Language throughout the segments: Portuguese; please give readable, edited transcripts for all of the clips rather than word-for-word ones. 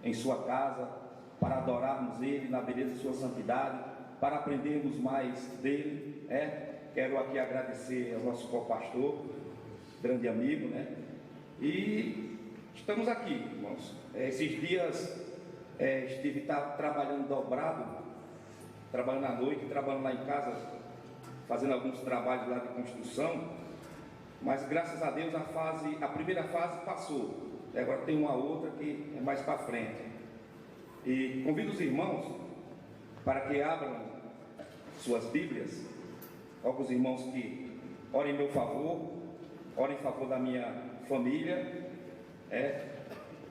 em sua casa, para adorarmos Ele na beleza de sua santidade, para aprendermos mais dele. Quero aqui agradecer ao nosso co-pastor, grande amigo, e estamos aqui, irmãos. Esses dias estive trabalhando dobrado, trabalhando à noite, trabalhando lá em casa, fazendo alguns trabalhos lá de construção, mas graças a Deus a primeira fase passou. Agora tem uma outra que é mais para frente. E convido os irmãos para que abram suas Bíblias. Alguns irmãos que orem em meu favor, orem em favor da minha família.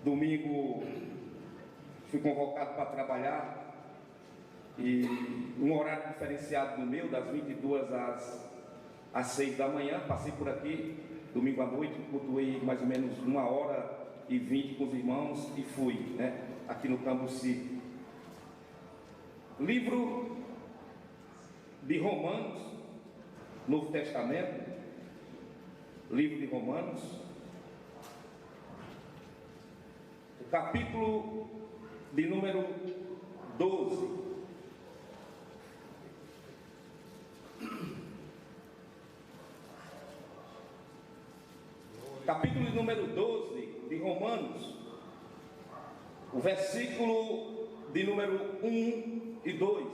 Domingo fui convocado para trabalhar, e um horário diferenciado do meu, das 22 às 6 da manhã. Passei por aqui domingo à noite, cultuei mais ou menos 1h20 com os irmãos e fui, aqui no Cambuci. Livro de Romanos, Novo Testamento, livro de Romanos, capítulo de número 12. Capítulo de número 12 de Romanos, o versículo de número 1 e 2.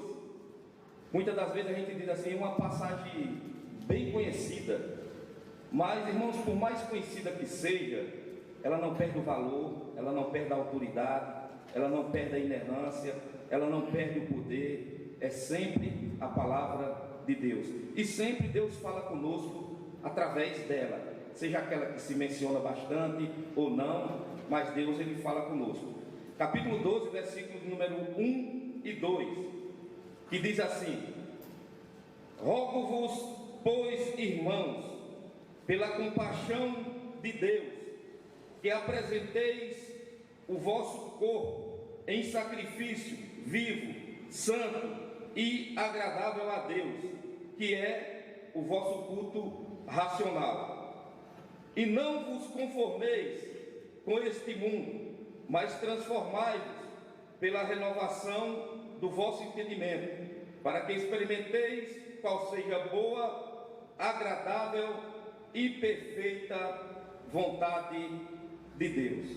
Muitas das vezes a gente diz assim, uma passagem bem conhecida, mas, irmãos, por mais conhecida que seja, ela não perde o valor, ela não perde a autoridade, ela não perde a inerrância, ela não perde o poder. É sempre a palavra de Deus, e sempre Deus fala conosco através dela, seja aquela que se menciona bastante ou não, mas Deus, ele fala conosco. Capítulo 12, versículo número 1 e 2, que diz assim: rogo-vos, pois, irmãos, pela compaixão de Deus, que apresenteis o vosso corpo em sacrifício vivo, santo e agradável a Deus, que é o vosso culto racional. E não vos conformeis com este mundo, mas transformai-vos pela renovação do vosso entendimento, para que experimenteis qual seja a boa, agradável e perfeita vontade de Deus.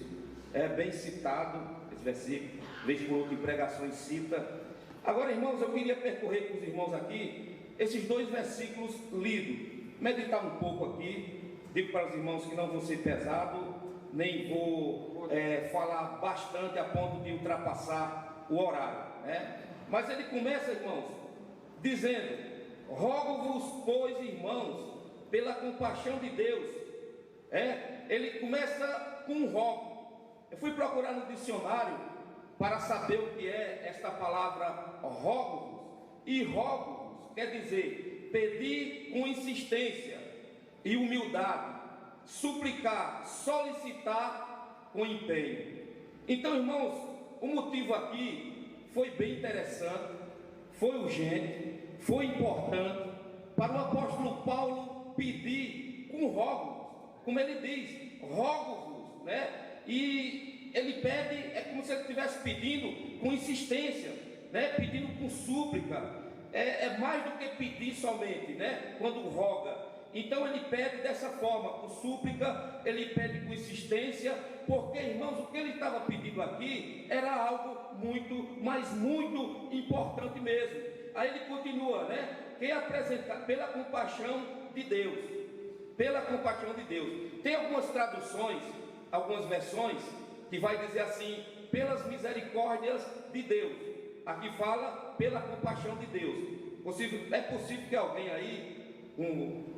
É bem citado esse versículo, vez por outra em pregações cita. Agora, irmãos, eu queria percorrer com os irmãos aqui esses dois versículos lidos, meditar um pouco aqui. Digo para os irmãos que não vou ser pesado, nem vou falar bastante a ponto de ultrapassar o horário, Mas ele começa, irmãos, dizendo: rogo-vos, pois, irmãos, pela compaixão de Deus. Ele começa com um rogo. Eu fui procurar no dicionário para saber o que é esta palavra rogo-vos. E rogo-vos quer dizer pedir com insistência e humildade, suplicar, solicitar com empenho. Então, irmãos, o motivo aqui foi bem interessante, foi urgente, foi importante para o apóstolo Paulo pedir com rogo, como ele diz, rogo-vos, E ele pede, é como se ele estivesse pedindo com insistência, pedindo com súplica. É mais do que pedir somente, quando roga. Então ele pede dessa forma, com súplica, ele pede com insistência, porque, irmãos, o que ele estava pedindo aqui era algo muito, mas muito importante mesmo. Aí ele continua, quem apresenta pela compaixão de Deus, pela compaixão de Deus. Tem algumas traduções, algumas versões, que vai dizer assim, pelas misericórdias de Deus. Aqui fala pela compaixão de Deus. É possível que alguém aí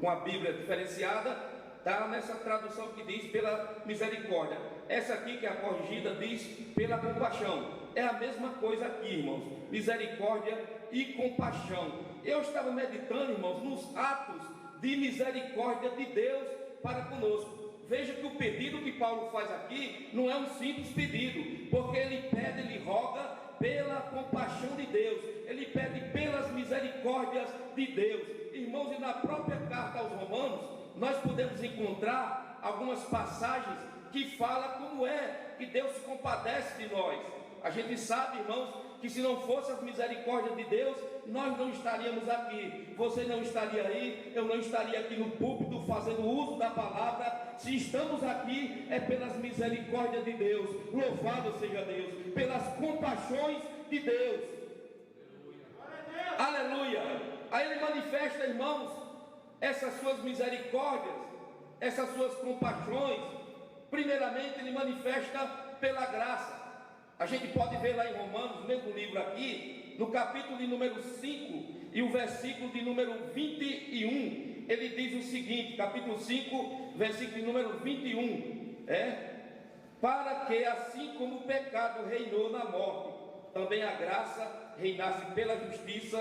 com a Bíblia diferenciada está nessa tradução que diz pela misericórdia. Essa aqui, que é a corrigida, diz pela compaixão. É a mesma coisa aqui, irmãos, misericórdia e compaixão. Eu estava meditando, irmãos, nos atos de misericórdia de Deus para conosco. Veja que o pedido que Paulo faz aqui não é um simples pedido, porque ele pede, ele roga pela compaixão de Deus, ele pede pelas misericórdias de Deus. Irmãos, e na própria carta aos Romanos, nós podemos encontrar algumas passagens que falam como é que Deus se compadece de nós. A gente sabe, irmãos, que se não fosse as misericórdias de Deus, nós não estaríamos aqui. Você não estaria aí, eu não estaria aqui no púlpito fazendo uso da palavra. Se estamos aqui, é pelas misericórdias de Deus. Louvado seja Deus, pelas compaixões de Deus. Aleluia! Aí ele manifesta, irmãos, essas suas misericórdias, essas suas compaixões. Primeiramente, ele manifesta pela graça. A gente pode ver lá em Romanos, mesmo livro aqui, no capítulo de número 5 e o versículo de número 21, ele diz o seguinte, capítulo 5, versículo de número 21, para que assim como o pecado reinou na morte, também a graça reinasse pela justiça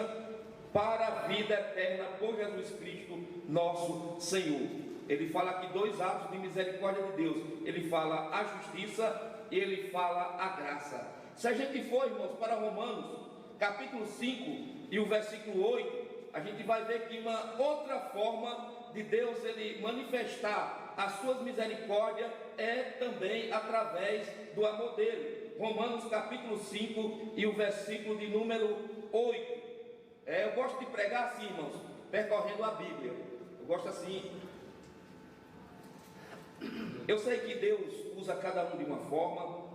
para a vida eterna por Jesus Cristo, nosso Senhor. Ele fala aqui dois atos de misericórdia de Deus. Ele fala a justiça e ele fala a graça. Se a gente for, irmãos, para Romanos, capítulo 5 e o versículo 8, a gente vai ver que uma outra forma de Deus ele manifestar as suas misericórdias é também através do amor dele. Romanos capítulo 5 e o versículo de número 8. Eu gosto de pregar assim, irmãos, percorrendo a Bíblia. Eu gosto assim. Eu sei que Deus usa cada um de uma forma,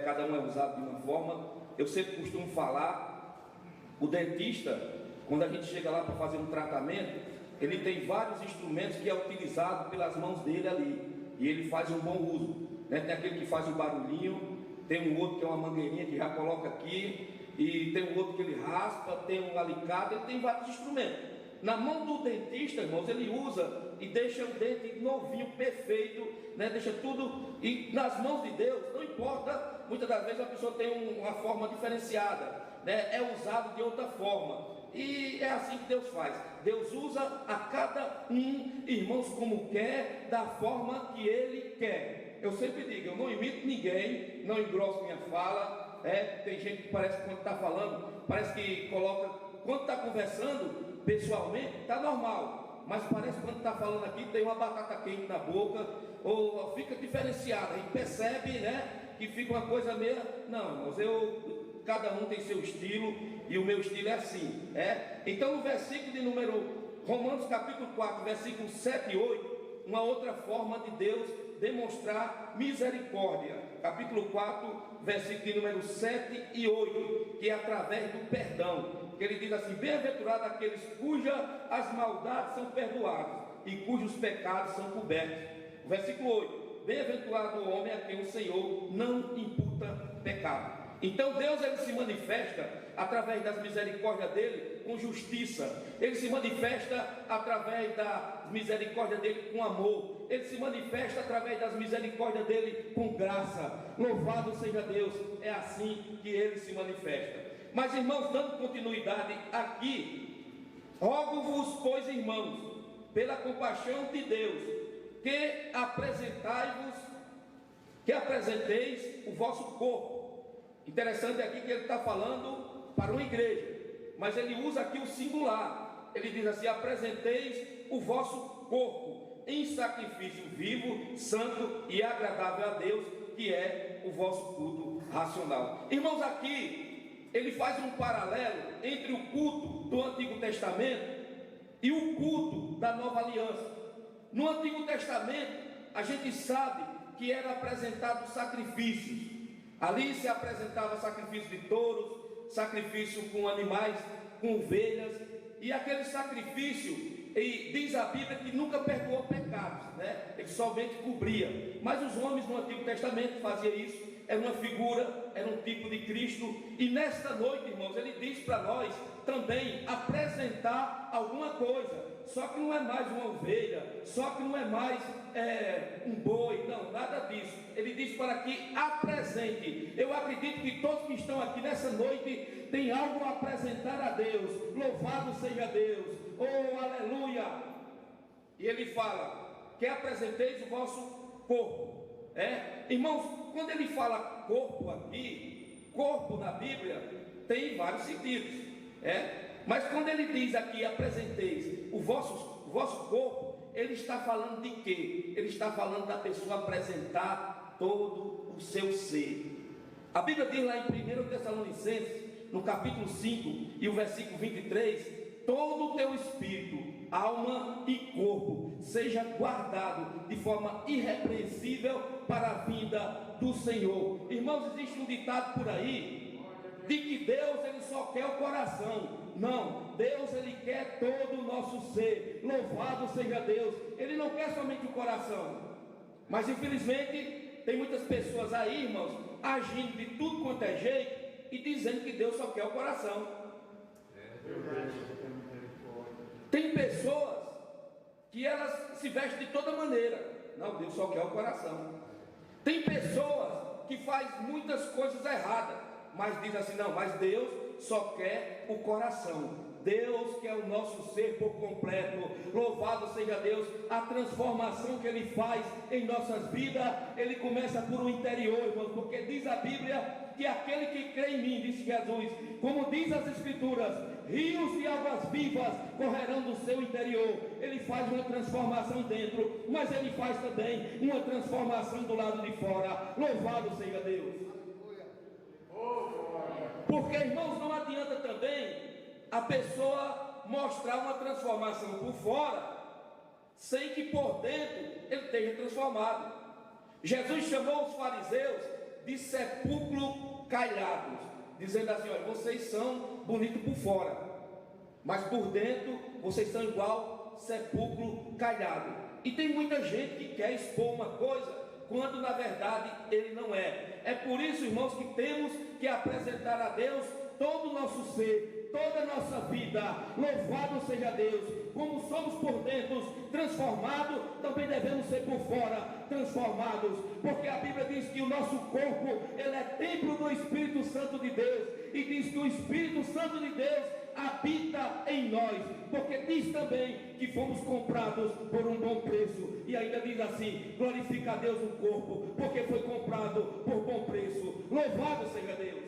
cada um é usado de uma forma. Eu sempre costumo falar, o dentista, quando a gente chega lá para fazer um tratamento, ele tem vários instrumentos que é utilizado pelas mãos dele ali, e ele faz um bom uso, né? Tem aquele que faz o barulhinho, tem um outro que é uma mangueirinha que já coloca aqui, e tem um outro que ele raspa, tem um alicate, ele tem vários instrumentos. Na mão do dentista, irmãos, ele usa e deixa o dente novinho, perfeito, né? Deixa tudo, e nas mãos de Deus, não importa, muitas das vezes a pessoa tem uma forma diferenciada, né? É usado de outra forma, e é assim que Deus faz. Deus usa a cada um, irmãos, como quer, da forma que Ele quer. Eu sempre digo, eu não imito ninguém, não engrosso minha fala. Tem gente que parece que quando está falando, parece que coloca, quando está conversando pessoalmente, está normal, mas parece que quando está falando aqui, tem uma batata quente na boca, ou fica diferenciado, a gente percebe, né, que fica uma coisa meio, não, mas cada um tem seu estilo, e o meu estilo é assim, então no versículo de número, Romanos capítulo 4, versículos 7 e 8, uma outra forma de Deus demonstrar misericórdia, capítulo 4, versículo de número 7 e 8, que é através do perdão, que ele diz assim: bem-aventurado aqueles cujas as maldades são perdoadas e cujos pecados são cobertos. Versículo 8: bem-aventurado o homem a quem o Senhor não imputa pecado. Então Deus ele se manifesta através das misericórdias dele com justiça, ele se manifesta através da misericórdia dele com amor, ele se manifesta através das misericórdias dele com graça. Louvado seja Deus, é assim que ele se manifesta. Mas irmãos, dando continuidade aqui, rogo-vos, pois irmãos, pela compaixão de Deus, que apresenteis o vosso corpo. Interessante aqui que ele está falando para uma igreja, mas ele usa aqui o singular. Ele diz assim: apresenteis o vosso corpo em sacrifício vivo, santo e agradável a Deus, que é o vosso culto racional. Irmãos, aqui ele faz um paralelo entre o culto do Antigo Testamento e o culto da Nova Aliança. No Antigo Testamento, a gente sabe que era apresentado sacrifícios. Ali se apresentava sacrifício de touros, sacrifício com animais, com ovelhas, e aquele sacrifício, e diz a Bíblia que nunca perdoou pecados, né? Ele somente cobria. Mas os homens no Antigo Testamento faziam isso, era uma figura, era um tipo de Cristo. E nesta noite, irmãos, ele diz para nós também apresentar alguma coisa. Só que não é mais uma ovelha, só que não é mais um boi, não, nada disso. Ele diz para que apresente. Eu acredito que todos que estão aqui nessa noite têm algo a apresentar a Deus. Louvado seja Deus, oh aleluia. E ele fala que apresenteis o vosso corpo. Irmãos, quando ele fala corpo aqui, corpo na Bíblia tem vários sentidos, mas quando ele diz aqui apresenteis o vosso corpo, ele está falando de quê? Ele está falando da pessoa apresentar todo o seu ser. A Bíblia diz lá em 1 Tessalonicenses, no capítulo 5 e o versículo 23, todo o teu espírito, alma e corpo seja guardado de forma irrepreensível para a vinda do Senhor. Irmãos, existe um ditado por aí, de que Deus ele só quer o coração. Não, Deus ele quer todo o nosso ser. Louvado seja Deus. Ele não quer somente o coração. Mas infelizmente tem muitas pessoas aí, irmãos, agindo de tudo quanto é jeito e dizendo que Deus só quer o coração. Tem pessoas que elas se vestem de toda maneira. Não, Deus só quer o coração. Tem pessoas que fazem muitas coisas erradas, mas diz assim, não, mas Deus só quer o coração. Deus quer o nosso ser por completo. Louvado seja Deus. A transformação que Ele faz em nossas vidas, Ele começa por um interior, irmãos, porque diz a Bíblia que aquele que crê em mim, disse Jesus, como diz as Escrituras, rios de águas vivas correrão do seu interior. Ele faz uma transformação dentro, mas Ele faz também uma transformação do lado de fora. Louvado seja Deus. Porque, irmãos, não adianta também a pessoa mostrar uma transformação por fora sem que por dentro ele esteja transformado. Jesus chamou os fariseus de sepulcro caiados, dizendo assim, olha, vocês são bonitos por fora, mas por dentro vocês são igual sepulcro caiado. E tem muita gente que quer expor uma coisa quando na verdade ele não é. É por isso, irmãos, que temos que apresentar a Deus todo o nosso ser, toda a nossa vida. Louvado seja Deus. Como somos por dentro transformados, também devemos ser por fora transformados, porque a Bíblia diz que o nosso corpo ele é templo do Espírito Santo de Deus, e diz que o Espírito Santo de Deus habita em nós, porque diz também que fomos comprados por um bom preço, e ainda diz assim, glorifica a Deus o corpo, porque foi comprado por bom preço. Louvado seja Deus.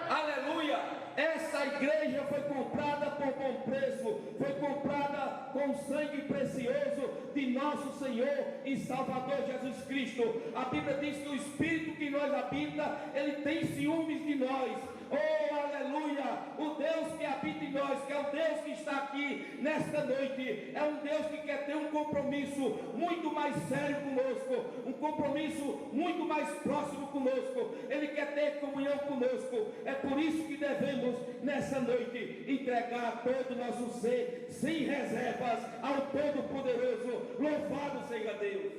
Aleluia! Essa igreja foi comprada por bom preço, foi comprada com sangue precioso de nosso Senhor e Salvador Jesus Cristo. A Bíblia diz que o Espírito que nós habita, ele tem ciúmes de nós. Oh, aleluia! O Deus que habita em nós, que é o Deus que está aqui nesta noite, é um Deus que quer ter um compromisso muito mais sério conosco, um compromisso muito mais próximo conosco. Ele quer ter comunhão conosco. É por isso que devemos nessa noite entregar todo o nosso ser sem reservas ao Todo-Poderoso. Louvado seja Deus.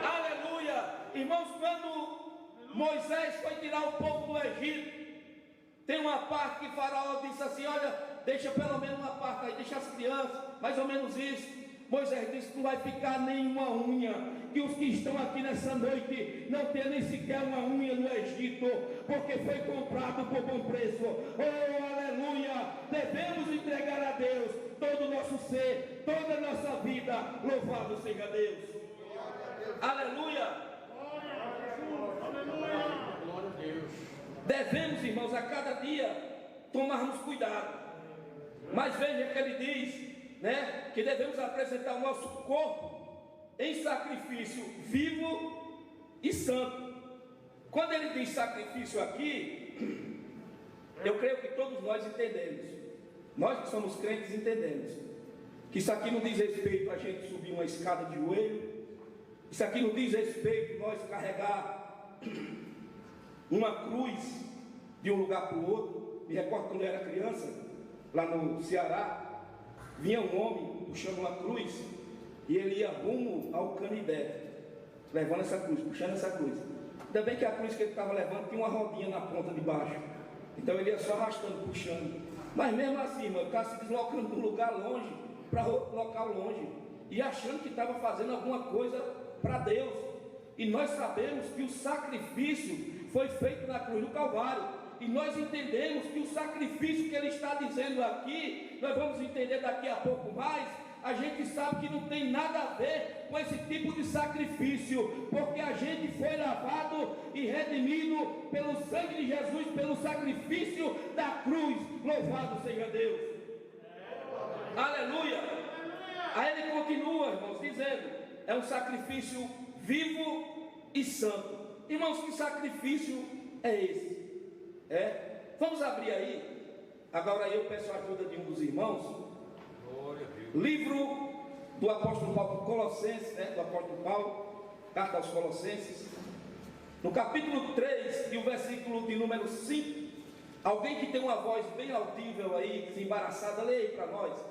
Aleluia! Irmãos, quando Moisés foi tirar o povo do Egito, tem uma parte que Faraó disse assim, olha, deixa pelo menos uma parte aí, deixa as crianças, mais ou menos isso. Moisés disse, não vai ficar nenhuma unha, que os que estão aqui nessa noite não tem nem sequer uma unha no Egito, porque foi comprado por bom preço. Oh, aleluia! Devemos entregar a Deus todo o nosso ser, toda a nossa vida. Louvado seja Deus. Aleluia! Devemos, irmãos, a cada dia tomarmos cuidado. Mas veja que ele diz, né, que devemos apresentar o nosso corpo em sacrifício vivo e santo. Quando ele diz sacrifício aqui, eu creio que todos nós entendemos. Nós que somos crentes entendemos que isso aqui não diz respeito a gente subir uma escada de joelho. Isso aqui não diz respeito a nós carregar uma cruz de um lugar para o outro. Me recordo quando eu era criança, lá no Ceará, vinha um homem puxando uma cruz e ele ia rumo ao Canidé, levando essa cruz, puxando essa cruz. Ainda bem que a cruz que ele estava levando tinha uma rodinha na ponta de baixo, então ele ia só arrastando, puxando. Mas mesmo assim, irmão, ele estava se deslocando de um lugar longe para outro local longe e achando que estava fazendo alguma coisa para Deus. E nós sabemos que o sacrifício foi feito na cruz do Calvário. E nós entendemos que o sacrifício que ele está dizendo aqui, nós vamos entender daqui a pouco mais. A gente sabe que não tem nada a ver com esse tipo de sacrifício, porque a gente foi lavado e redimido pelo sangue de Jesus, pelo sacrifício da cruz. Louvado seja Deus. Aleluia. Aí ele continua, irmãos, dizendo, é um sacrifício vivo e santo. Irmãos, que sacrifício é esse? Vamos abrir aí. Agora eu peço a ajuda de um dos irmãos. Glória a Deus. Livro do apóstolo Paulo, Colossenses, do apóstolo Paulo, carta aos Colossenses, no capítulo 3 e o versículo de número 5. Alguém que tem uma voz bem audível aí, desembaraçada, leia aí para nós.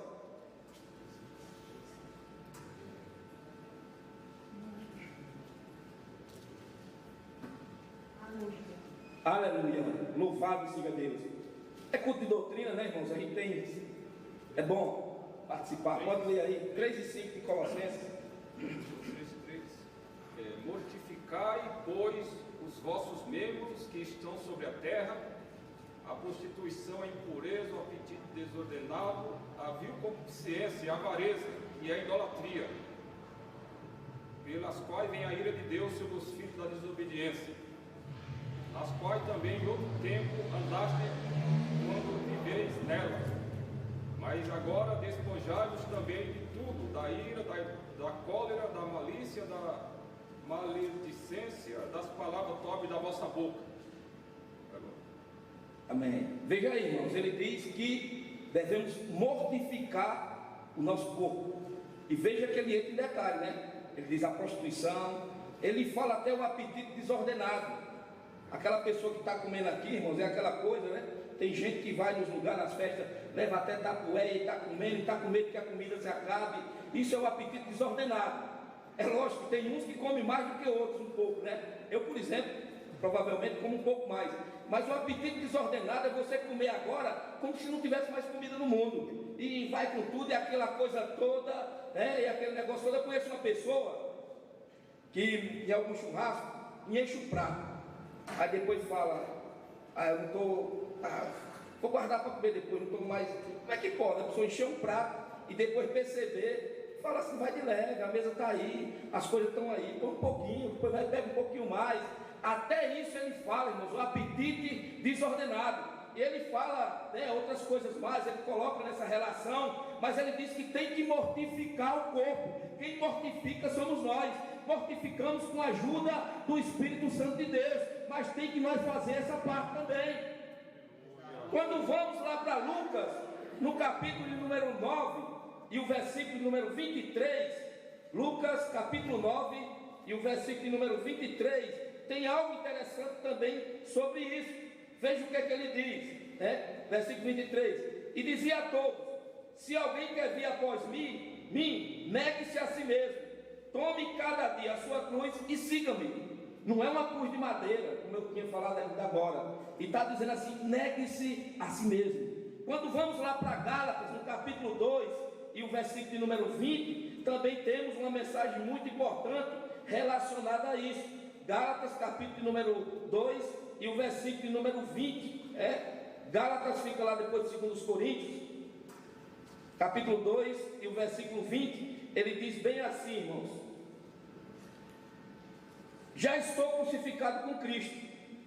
Aleluia, louvado seja Deus. É culto de doutrina, né, irmãos? A gente tem, é bom participar. Pode ler aí, 3 e 5 de Colossenses. 3. Mortificai, pois, os vossos membros que estão sobre a terra, a prostituição, a impureza, o apetite desordenado, a vil concupiscência, a avareza e a idolatria, pelas quais vem a ira de Deus sobre os filhos da desobediência, as quais também em outro tempo andaste quando viveis nelas, mas agora despojai-vos também de tudo, da ira, da cólera, da malícia, da maledicência, das palavras torpes da vossa boca. Amém. Veja aí, irmãos, ele diz que devemos mortificar o nosso corpo. E veja que ele entra em detalhe, né? Ele diz a prostituição, ele fala até o apetite desordenado. Aquela pessoa que está comendo aqui, irmãos, é aquela coisa, né? Tem gente que vai nos lugares, nas festas, leva até tapué e está comendo, e está com medo que a comida se acabe. Isso é o apetite desordenado. É lógico que tem uns que comem mais do que outros um pouco, né? Eu, por exemplo, provavelmente como um pouco mais. Mas o apetite desordenado é você comer agora como se não tivesse mais comida no mundo. E vai com tudo, e aquela coisa toda, e aquele negócio todo. Eu conheço uma pessoa que em algum churrasco me enche o prato. Aí depois fala, eu não estou, vou guardar para comer depois, não estou mais. Como é que pode? A pessoa encher um prato e depois perceber, fala assim, vai de leve, a mesa está aí, as coisas estão aí, toma um pouquinho, depois vai pega um pouquinho mais. Até isso ele fala, irmãos, o apetite desordenado. E ele fala, outras coisas mais, ele coloca nessa relação, mas ele diz que tem que mortificar o corpo. Quem mortifica somos nós. Mortificamos com a ajuda do Espírito Santo de Deus, mas tem que nós fazer essa parte também. Quando vamos lá para Lucas, no capítulo número 9 e o versículo número 23, Lucas capítulo 9 e o versículo número 23, tem algo interessante também sobre isso. Veja o que é que ele diz, versículo 23, e dizia a todos: se alguém quer vir após mim, negue-se a si mesmo, tome cada dia a sua cruz e siga-me. Não é uma cruz de madeira, como eu tinha falado ainda agora, e está dizendo assim, negue-se a si mesmo. Quando vamos lá para Gálatas, no capítulo 2 e o versículo número 20, também temos uma mensagem muito importante relacionada a isso. Gálatas capítulo número 2 e o versículo número 20, Gálatas fica lá depois de 2 Coríntios, capítulo 2 e o versículo 20, ele diz bem assim, irmãos: já estou crucificado com Cristo,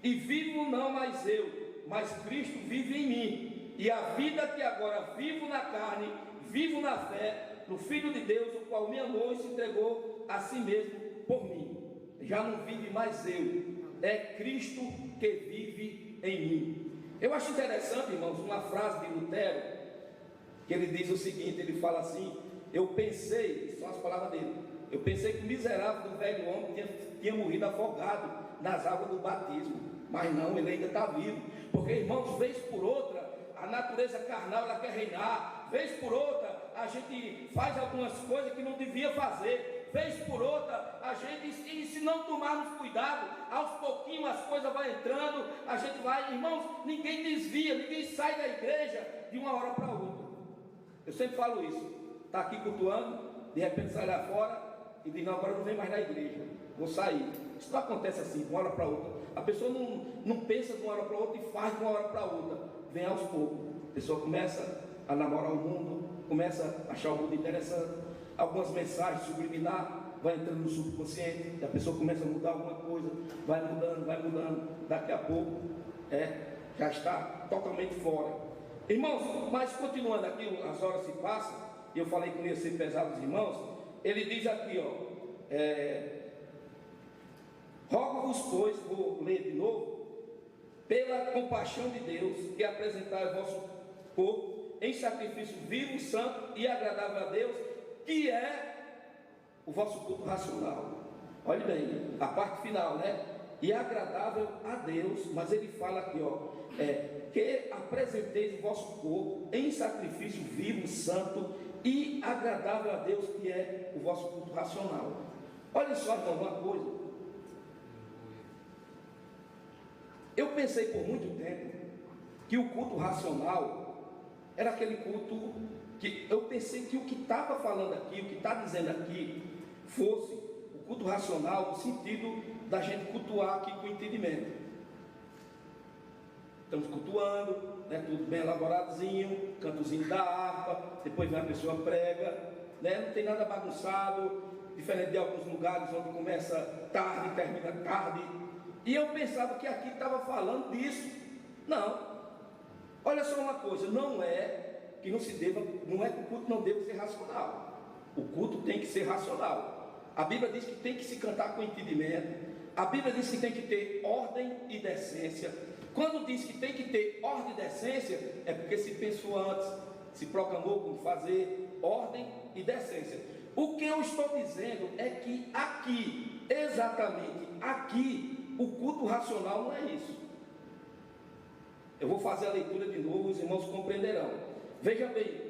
e vivo não mais eu, mas Cristo vive em mim, e a vida que agora vivo na carne, vivo na fé, no Filho de Deus, o qual me amou e se entregou a si mesmo por mim. Já não vive mais eu, é Cristo que vive em mim. Eu acho interessante, irmãos, uma frase de Lutero, que ele diz o seguinte, ele fala assim: eu pensei, são as palavras dele, eu pensei que o miserável do velho homem tinha morrido afogado nas águas do batismo, mas não, ele ainda está vivo, porque, irmãos, vez por outra, a natureza carnal ela quer reinar, vez por outra, a gente faz algumas coisas que não devia fazer, vez por outra, a gente, e se não tomarmos cuidado, aos pouquinhos as coisas vão entrando, a gente vai, irmãos, ninguém desvia, ninguém sai da igreja de uma hora para outra. Eu sempre falo isso, está aqui cultuando, de repente sai lá fora e diz, não, agora eu não venho mais na igreja, vou sair. Isso não acontece assim, de uma hora para outra. A pessoa não pensa de uma hora para outra e faz de uma hora para outra, vem aos poucos. A pessoa começa a namorar o mundo, começa a achar o mundo interessante, algumas mensagens subliminar vai entrando no subconsciente, e a pessoa começa a mudar alguma coisa, vai mudando, daqui a pouco já está totalmente fora. Irmãos, mas continuando aqui, as horas se passam, e eu falei que não ia ser pesado os irmãos, ele diz aqui, Rogo-vos, pois, vou ler de novo, pela compaixão de Deus, que apresentai o vosso corpo em sacrifício vivo, santo e agradável a Deus, que é o vosso culto racional. Olhe bem, a parte final, né? E agradável a Deus, mas ele fala aqui, que apresenteis o vosso corpo em sacrifício vivo, santo e agradável a Deus, que é o vosso culto racional. Olha só, então, uma coisa. Eu pensei por muito tempo que o culto racional era aquele culto que eu pensei que o que estava falando aqui, o que está dizendo aqui, fosse o culto racional no sentido da gente cultuar aqui com entendimento. Estamos cultuando, né, tudo bem elaboradozinho, cantozinho da harpa, depois vem a pessoa prega, né, não tem nada bagunçado, diferente de alguns lugares onde começa tarde e termina tarde. E eu pensava que aqui estava falando disso. Não. Olha só uma coisa, não é que o culto não deva ser racional. O culto tem que ser racional. A Bíblia diz que tem que se cantar com entendimento. A Bíblia diz que tem que ter ordem e decência. Quando diz que tem que ter ordem e decência, é porque se pensou antes, se proclamou como fazer ordem e decência. O que eu estou dizendo é que aqui, exatamente aqui, o culto racional não é isso. Eu vou fazer a leitura de novo, os irmãos compreenderão. Veja bem,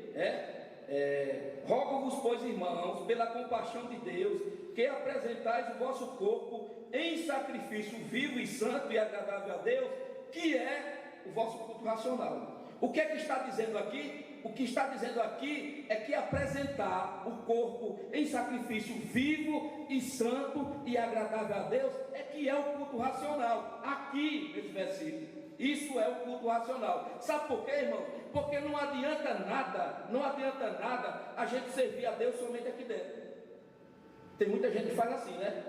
rogo-vos, pois, irmãos, pela compaixão de Deus, que apresentais o vosso corpo em sacrifício vivo e santo e agradável a Deus, que é o vosso culto racional. O que é que está dizendo aqui? O que está dizendo aqui é que apresentar o corpo em sacrifício vivo e santo e agradável a Deus é que é o culto racional. Aqui nesse versículo, isso é o culto racional. Sabe por quê, irmão? Porque não adianta nada a gente servir a Deus somente aqui dentro. Tem muita gente que faz assim, né?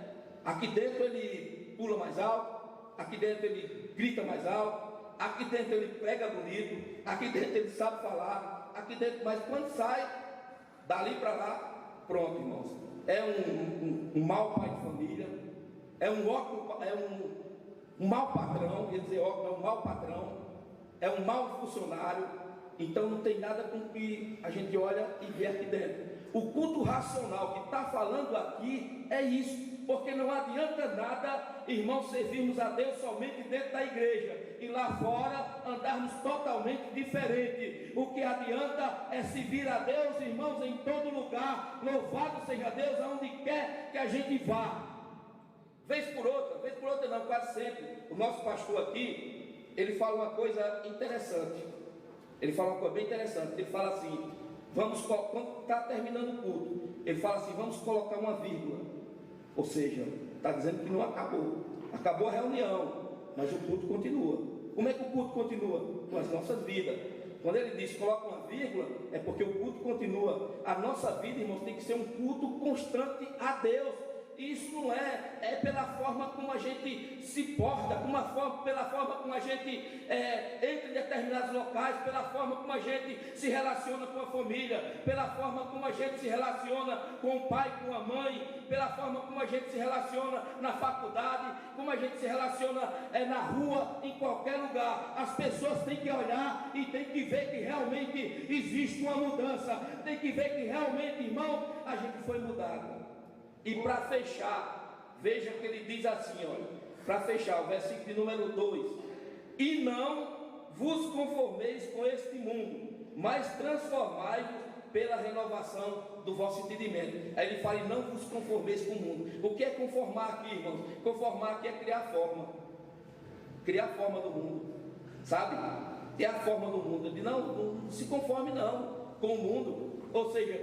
Aqui dentro ele pula mais alto, aqui dentro ele grita mais alto, aqui dentro ele prega bonito, aqui dentro ele sabe falar, aqui dentro, mas quando sai dali para lá, pronto, irmãos, é um mau pai de família, é um mau patrão, quer dizer, é um mau patrão, é um mau funcionário. Então não tem nada com que a gente olha e vê aqui dentro. O culto racional que está falando aqui é isso. Porque não adianta nada, irmãos, servirmos a Deus somente dentro da igreja e lá fora andarmos totalmente diferente. O que adianta é servir a Deus, irmãos, em todo lugar. Louvado seja Deus aonde quer que a gente vá. Vez por outra não, quase sempre. O nosso pastor aqui, ele fala uma coisa interessante. Ele fala uma coisa bem interessante. Ele fala assim, quando está terminando o culto, ele fala assim, vamos colocar uma vírgula. Ou seja, está dizendo que não acabou. Acabou a reunião, mas o culto continua. Como é que o culto continua? Com as nossas vidas. Quando ele diz coloca uma vírgula, é porque o culto continua. A nossa vida, irmãos, tem que ser um culto constante a Deus. Isso não é pela forma como a gente se porta, pela forma como a gente entra em determinados locais, pela forma como a gente se relaciona com a família, pela forma como a gente se relaciona com o pai, com a mãe, pela forma como a gente se relaciona na faculdade, como a gente se relaciona na rua, em qualquer lugar. As pessoas têm que olhar e têm que ver que realmente existe uma mudança, tem que ver que realmente, irmão, a gente foi mudado. E para fechar, veja que ele diz assim, olha, para fechar, o versículo de número 2: e não vos conformeis com este mundo, mas transformai-vos pela renovação do vosso entendimento. Aí ele fala, e não vos conformeis com o mundo. O que é conformar aqui, irmãos? Conformar aqui é criar forma do mundo, sabe? É a forma do mundo. Ele diz, não se conforme não com o mundo, ou seja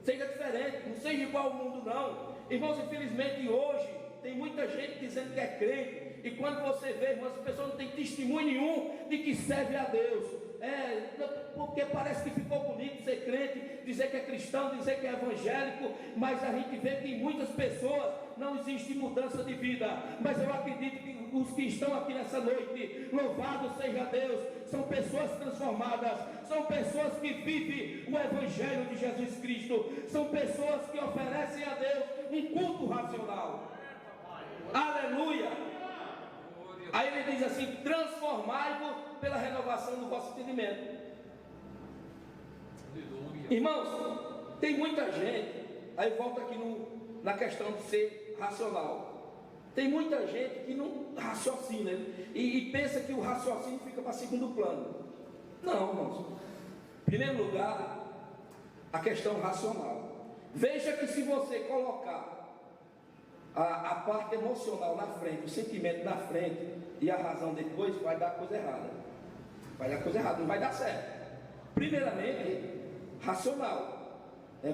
diferente, não seja igual ao mundo não. Irmãos, infelizmente hoje tem muita gente dizendo que é crente, e quando você vê, irmãos, as pessoas não têm testemunho nenhum de que serve a Deus. Porque parece que ficou bonito ser crente, dizer que é cristão, dizer que é evangélico, mas a gente vê que em muitas pessoas não existe mudança de vida. Mas eu acredito que os que estão aqui nessa noite, louvado seja Deus, são pessoas transformadas, são pessoas que vivem o evangelho de Jesus Cristo, são pessoas que oferecem a Deus um culto racional. Aleluia! Aí ele diz assim: transformai-vos pela renovação do vosso entendimento. Irmãos, tem muita gente, aí volta aqui na questão de ser racional. Tem muita gente que não raciocina e pensa que o raciocínio fica para segundo plano. Não, irmãos. Em primeiro lugar, a questão racional. Veja que se você colocar a parte emocional na frente, o sentimento na frente e a razão depois, vai dar coisa errada. Vai dar coisa errada, não vai dar certo. Primeiramente, racional.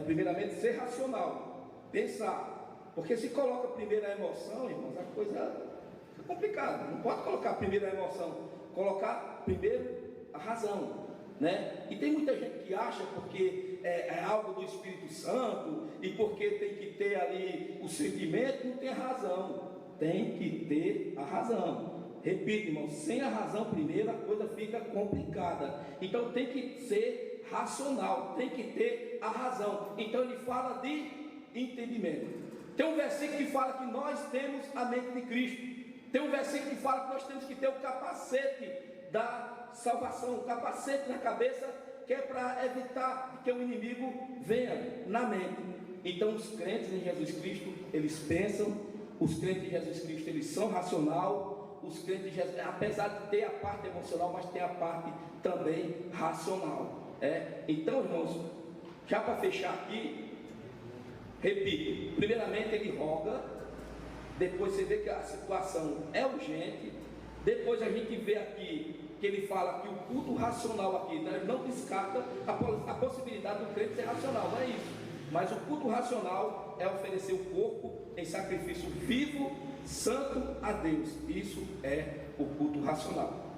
Primeiramente, ser racional. Pensar. Porque se coloca primeiro a emoção, irmãos, a coisa é complicada. Não pode colocar primeiro a emoção. Colocar primeiro a razão. Né? E tem muita gente que acha porque é algo do Espírito Santo e porque tem que ter ali o sentimento, não tem a razão. Tem que ter a razão. Repito, irmão, sem a razão primeiro a coisa fica complicada. Então tem que ser racional, tem que ter a razão. Então ele fala de entendimento. Tem um versículo que fala que nós temos a mente de Cristo. Tem um versículo que fala que nós temos que ter o capacete da salvação, o capacete na cabeça, que é para evitar que o inimigo venha na mente. Então os crentes em Jesus Cristo, eles pensam, os crentes em Jesus Cristo, eles são racional, os crentes em Jesus, apesar de ter a parte emocional, mas tem a parte também racional. Então, irmãos, já para fechar aqui, repito, primeiramente ele roga, depois você vê que a situação é urgente, depois a gente vê aqui que ele fala que o culto racional aqui, né, não descarta a possibilidade do crente ser racional, não é isso, mas o culto racional é oferecer o corpo em sacrifício vivo, santo a Deus. Isso é o culto racional.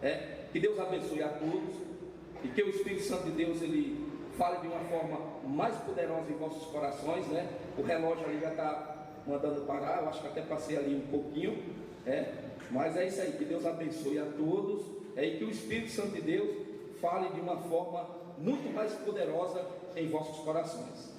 Que Deus abençoe a todos e que o Espírito Santo de Deus ele fale de uma forma mais poderosa em vossos corações, né? O relógio ali já está mandando parar, eu acho que até passei ali um pouquinho, mas é isso aí, que Deus abençoe a todos, e que o Espírito Santo de Deus fale de uma forma muito mais poderosa em vossos corações.